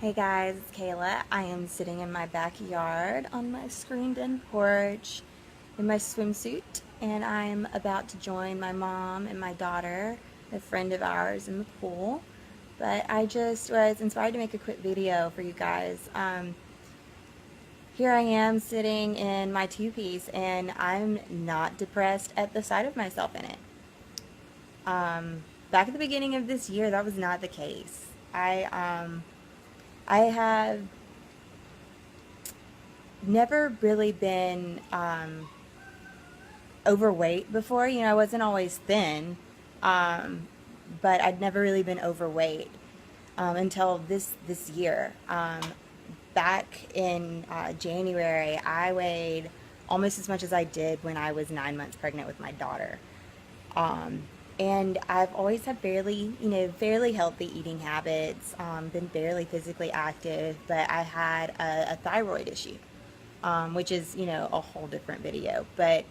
Hey guys, it's Kayla. I am sitting in my backyard on my screened-in porch in my swimsuit, and I'm about to join my mom and my daughter, a friend of ours, in the pool. But I just was inspired to make a quick video for you guys. Here I am sitting in my two-piece, and I'm not depressed at the sight of myself in it. Back at the beginning of this year, that was not the case. I have never really been overweight before. I wasn't always thin, um, but I'd never really been overweight until this year. Back in January, I weighed almost as much as I did when I was 9 months pregnant with my daughter. Um, and I've always had fairly healthy eating habits, been fairly physically active, but I had a thyroid issue, which is, a whole different video. But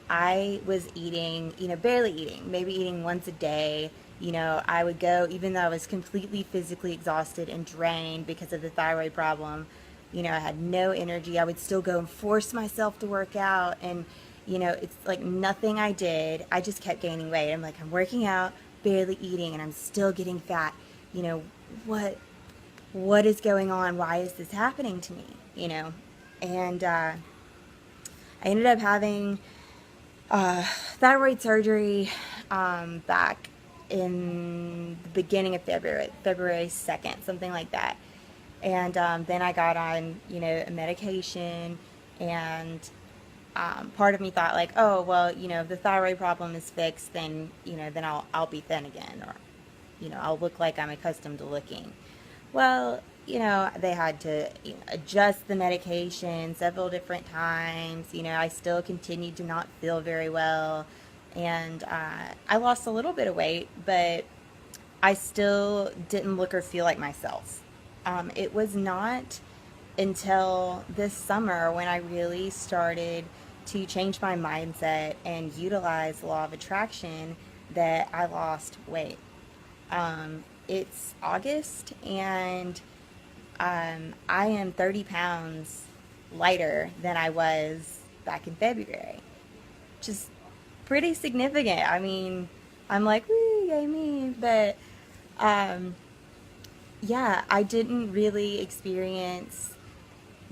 I was eating, barely eating, maybe eating once a day. I would go, even though I was completely physically exhausted and drained because of the thyroid problem, I had no energy. I would still go and force myself to work out. And, it's like nothing I did. I just kept gaining weight. I'm like, I'm working out, barely eating, and I'm still getting fat. You know, what, what is going on? Why is this happening to me? And I ended up having thyroid surgery back in the beginning of February 2nd, something like that. And then I got on, a medication, and part of me thought like, oh, well, if the thyroid problem is fixed, then, then I'll be thin again, or, I'll look like I'm accustomed to looking. Well, they had to adjust the medication several different times. I still continued to not feel very well. And I lost a little bit of weight, but I still didn't look or feel like myself. It was not until this summer when I really started to change my mindset and utilize the law of attraction that I lost weight. It's August, and I am 30 pounds lighter than I was back in February, which is pretty significant. I mean, I'm like, woo, yay me. But um, yeah, I didn't really experience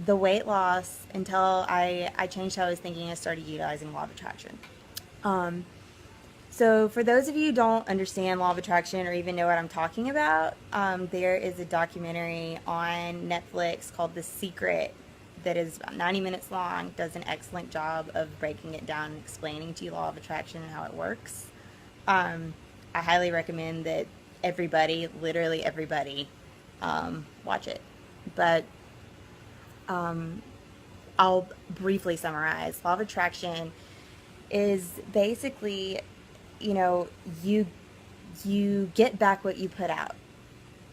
the weight loss until I changed how I was thinking and started utilizing law of attraction. Um, So, for those of you who don't understand law of attraction or even know what I'm talking about, there is a documentary on Netflix called The Secret that is about 90 minutes long, does an excellent job of breaking it down and explaining to you law of attraction and how it works. I highly recommend that everybody, literally everybody, watch it. But I'll briefly summarize. Law of attraction is basically, you know, you you get back what you put out,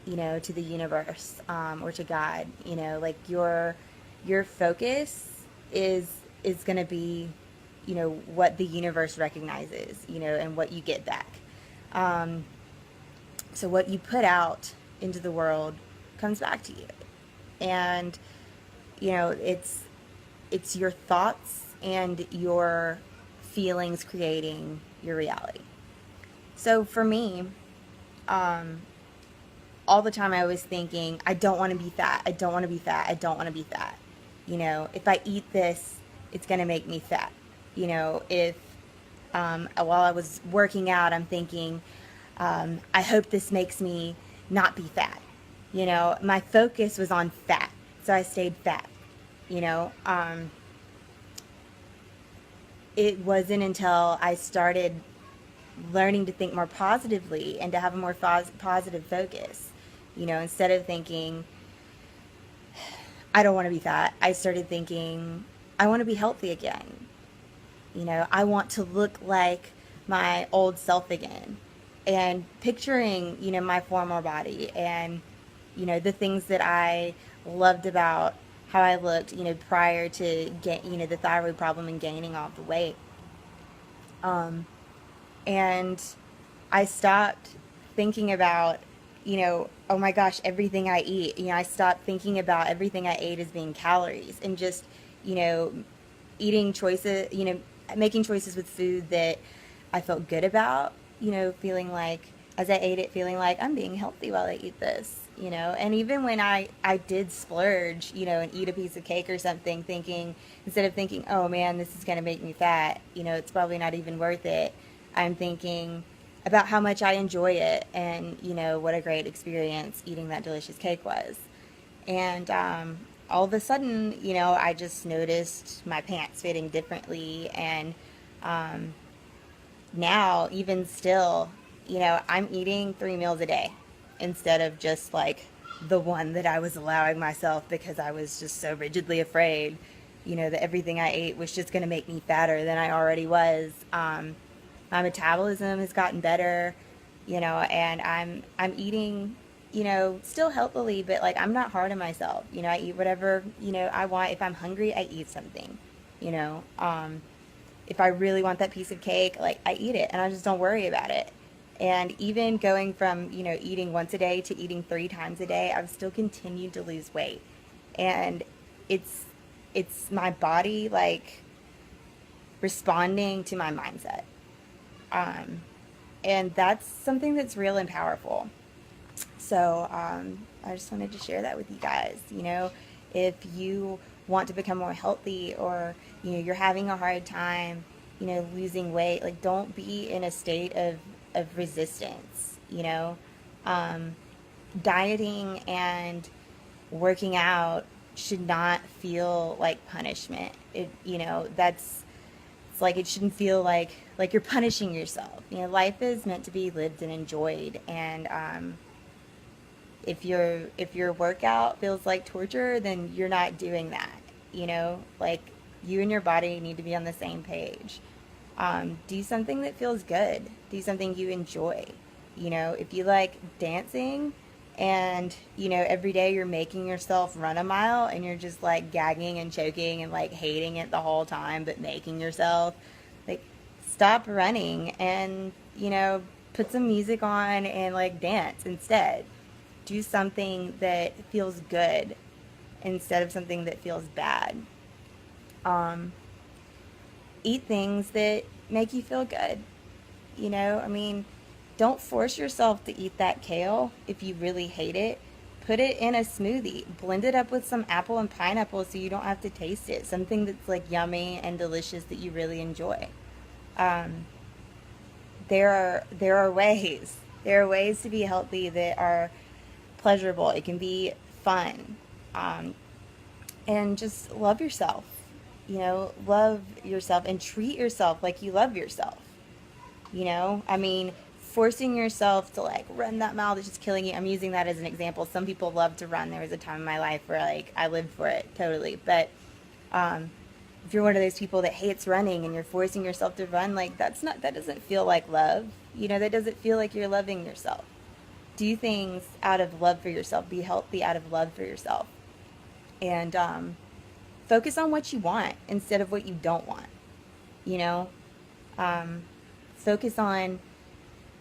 to the universe, or to God. Like your focus is going to be, what the universe recognizes, and what you get back. Um, so what you put out into the world comes back to you, and it's your thoughts and your feelings creating your reality. So for me, um, all the time I was thinking, I don't want to be fat. I don't want to be fat. I don't want to be fat. If I eat this, it's going to make me fat. If while I was working out, I'm thinking, I hope this makes me not be fat. My focus was on fat, so I stayed fat. You know, um, it wasn't until I started learning to think more positively and to have a more positive focus. Instead of thinking, I don't want to be fat, I started thinking, I want to be healthy again. I want to look like my old self again. And picturing, my former body and, the things that I loved about how I looked, prior to get, the thyroid problem and gaining all the weight. Um, and I stopped thinking about, oh my gosh, everything I eat, I stopped thinking about everything I ate as being calories, and just, you know, eating choices, making choices with food that I felt good about, feeling like, as I ate it, feeling like I'm being healthy while I eat this, and even when I did splurge, and eat a piece of cake or something, thinking, instead of thinking, oh man, this is going to make me fat, it's probably not even worth it, I'm thinking about how much I enjoy it, and, what a great experience eating that delicious cake was. And all of a sudden, I just noticed my pants fitting differently. And now, even still, I'm eating 3 meals a day instead of just like the one that I was allowing myself, because I was just so rigidly afraid, that everything I ate was just going to make me fatter than I already was. My metabolism has gotten better, and I'm eating, still healthily, but like I'm not hard on myself. I eat whatever, I want. If I'm hungry, I eat something, you know. If I really want that piece of cake, like I eat it and I just don't worry about it. And even going from, eating once a day to eating 3 times a day, I've still continued to lose weight. And it's it's my body like responding to my mindset. Um, and that's something that's real and powerful. So I just wanted to share that with you guys. If you want to become more healthy, or you're having a hard time, losing weight, like don't be in a state of resistance. Um, Dieting and working out should not feel like punishment. That's, it's like, it shouldn't feel like you're punishing yourself. Life is meant to be lived and enjoyed. And if your workout feels like torture, then you're not doing that. Like, you and your body need to be on the same page. Do something that feels good. Do something you enjoy. If you like dancing, and every day you're making yourself run a mile, and you're just like gagging and choking and like hating it the whole time, but making yourself, like, stop running, and put some music on and like dance instead. Do something that feels good instead of something that feels bad. Um, Eat things that make you feel good. I mean, don't force yourself to eat that kale if you really hate it. Put it in a smoothie. Blend it up with some apple and pineapple so you don't have to taste it. Something that's like yummy and delicious that you really enjoy. Um, there are ways. There are ways to be healthy that are pleasurable. It can be fun. Um, and just love yourself. Love yourself and treat yourself like you love yourself. I mean, forcing yourself to like run that mile that's just killing you. I'm using that as an example. Some people love to run. There was a time in my life where like I lived for it totally. But um, if you're one of those people that hates running and you're forcing yourself to run, like that doesn't feel like love. That doesn't feel like you're loving yourself. Do things out of love for yourself. Be healthy out of love for yourself. And focus on what you want instead of what you don't want. You know, um, Focus on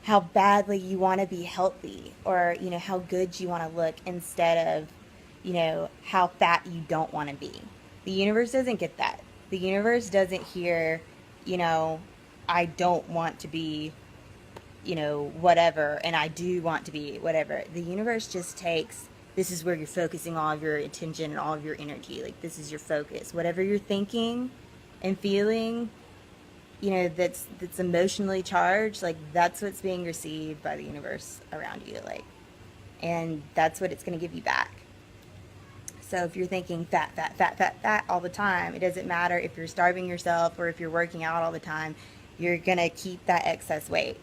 how badly you want to be healthy, or how good you want to look, instead of how fat you don't want to be. The universe doesn't get that. The universe doesn't hear, you know I don't want to be, whatever, and I do want to be whatever. The universe just takes, this is where you're focusing all of your attention and all of your energy. Like, this is your focus. Whatever you're thinking and feeling, that's emotionally charged, like, that's what's being received by the universe around you, like, and that's what it's going to give you back. So if you're thinking fat, fat, fat, fat, fat all the time, it doesn't matter if you're starving yourself or if you're working out all the time, you're going to keep that excess weight.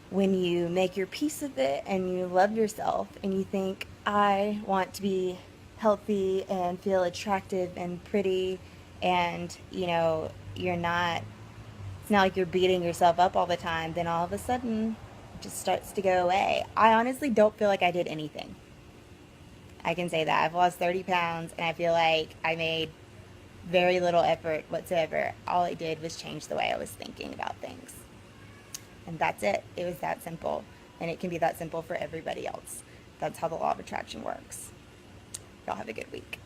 When you make your peace with it and you love yourself and you think, I want to be healthy and feel attractive and pretty, and you're not, it's not like you're beating yourself up all the time, then all of a sudden it just starts to go away. I honestly don't feel like I did anything. I can say that. I've lost 30 pounds and I feel like I made very little effort whatsoever. All I did was change the way I was thinking about things. And that's it. It was that simple. And it can be that simple for everybody else. That's how the law of attraction works. Y'all have a good week.